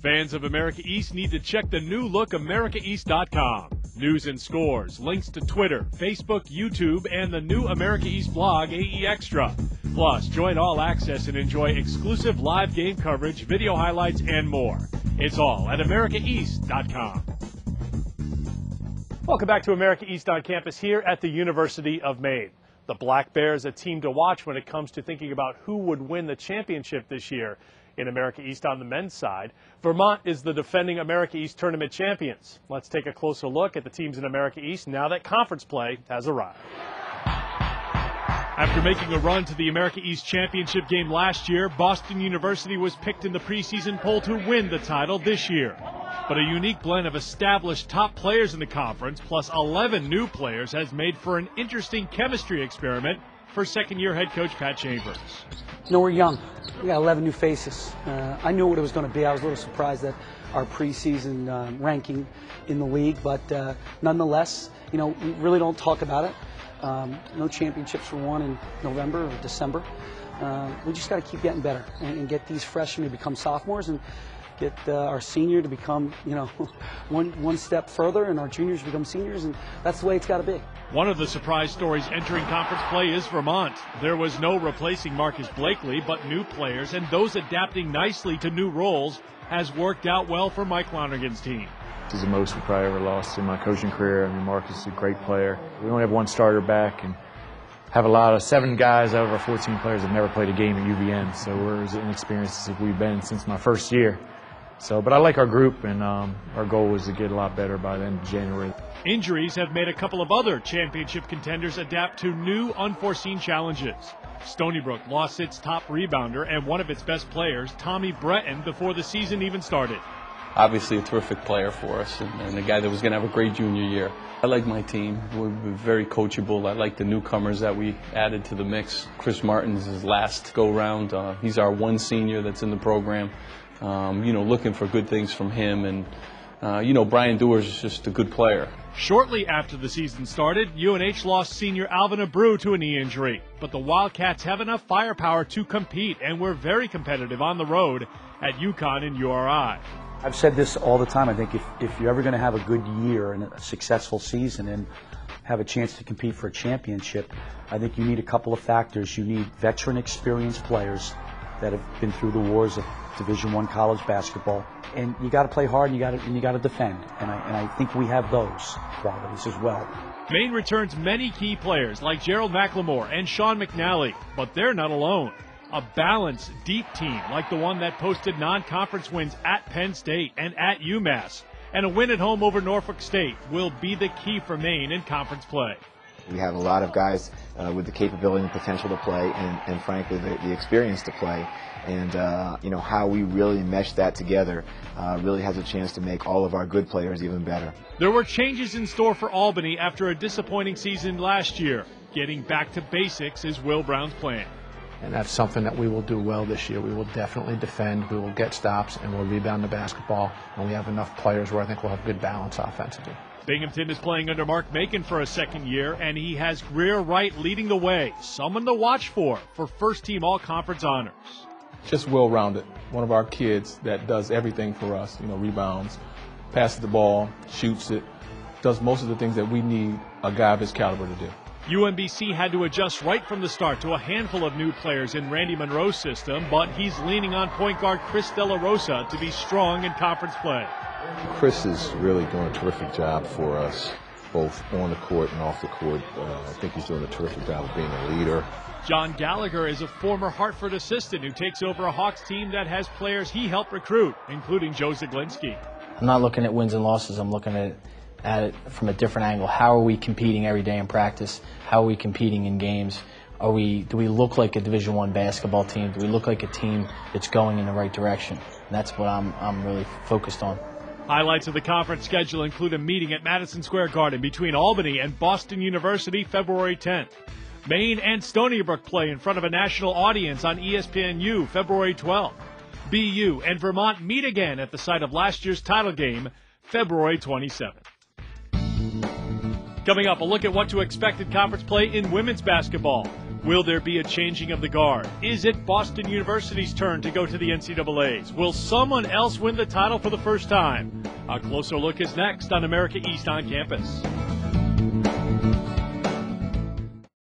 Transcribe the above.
Fans of America East need to check the new look AmericaEast.com. News and scores, links to Twitter, Facebook, YouTube, and the new America East blog, AE Extra. Plus, join All Access and enjoy exclusive live game coverage, video highlights, and more. It's all at AmericaEast.com. Welcome back to America East on campus here at the University of Maine. The Black Bears, a team to watch when it comes to thinking about who would win the championship this year. In America East on the men's side, Vermont is the defending America East tournament champions. Let's take a closer look at the teams in America East now that conference play has arrived. After making a run to the America East championship game last year, Boston University was picked in the preseason poll to win the title this year. But a unique blend of established top players in the conference plus 11 new players has made for an interesting chemistry experiment for second-year head coach Pat Chambers. You know, we're young. We got 11 new faces. I knew what it was going to be. I was a little surprised at our preseason ranking in the league, but nonetheless, you know, we really don't talk about it. No championships were won in November or December. We just got to keep getting better and get these freshmen to become sophomores and get our senior to become, you know, one step further, and our juniors become seniors, and that's the way it's got to be. One of the surprise stories entering conference play is Vermont. There was no replacing Marcus Blakely, but new players and those adapting nicely to new roles has worked out well for Mike Lonergan's team. This is the most we probably ever lost in my coaching career. I mean, Marcus is a great player. We only have one starter back and have a lot of 7 guys out of our 14 players that never played a game at UVN, so we're as inexperienced as we've been since my first year. So, but I like our group, and our goal was to get a lot better by the end of January. Injuries have made a couple of other championship contenders adapt to new, unforeseen challenges. Stony Brook lost its top rebounder and one of its best players, Tommy Breton, before the season even started. Obviously a terrific player for us and a guy that was going to have a great junior year. I like my team. We're very coachable. I like the newcomers that we added to the mix. Chris Martin's his last go-round. He's our one senior that's in the program. You know, looking for good things from him. And, you know, Brian Dewars is just a good player. Shortly after the season started, UNH lost senior Alvin Abreu to a knee injury. But the Wildcats have enough firepower to compete, and we're very competitive on the road at UConn and URI. I've said this all the time. I think if you're ever going to have a good year and a successful season and have a chance to compete for a championship, I think you need a couple of factors. You need veteran, experienced players that have been through the wars of Division I college basketball, and you got to play hard, and you got to defend, and I think we have those qualities as well. Maine returns many key players like Gerald McLemore and Sean McNally, but they're not alone. A balanced, deep team like the one that posted non-conference wins at Penn State and at UMass, and a win at home over Norfolk State will be the key for Maine in conference play. We have a lot of guys with the capability and potential to play, and frankly the experience to play. And you know, how we really mesh that together really has a chance to make all of our good players even better. There were changes in store for Albany after a disappointing season last year. Getting back to basics is Will Brown's plan. And that's something that we will do well this year. We will definitely defend, we will get stops, and we'll rebound the basketball. And we have enough players where I think we'll have good balance offensively. Binghamton is playing under Mark Macon for a second year, and he has Greer Wright leading the way, someone to watch for first-team all-conference honors. Just well-rounded. One of our kids that does everything for us, you know, rebounds, passes the ball, shoots it, does most of the things that we need a guy of his caliber to do. UMBC had to adjust right from the start to a handful of new players in Randy Monroe's system, but he's leaning on point guard Chris De La Rosa to be strong in conference play. Chris is really doing a terrific job for us, both on the court and off the court. I think he's doing a terrific job of being a leader. John Gallagher is a former Hartford assistant who takes over a Hawks team that has players he helped recruit, including Joe Zaglinski. I'm not looking at wins and losses. I'm looking at it from a different angle. How are we competing every day in practice? How are we competing in games? Do we look like a Division I basketball team? Do we look like a team that's going in the right direction? And that's what I'm really focused on. Highlights of the conference schedule include a meeting at Madison Square Garden between Albany and Boston University February 10th. Maine and Stony Brook play in front of a national audience on ESPNU February 12th. BU and Vermont meet again at the site of last year's title game February 27th. Coming up, a look at what to expect in conference play in women's basketball. Will there be a changing of the guard? Is it Boston University's turn to go to the NCAAs? Will someone else win the title for the first time? A closer look is next on America East on Campus.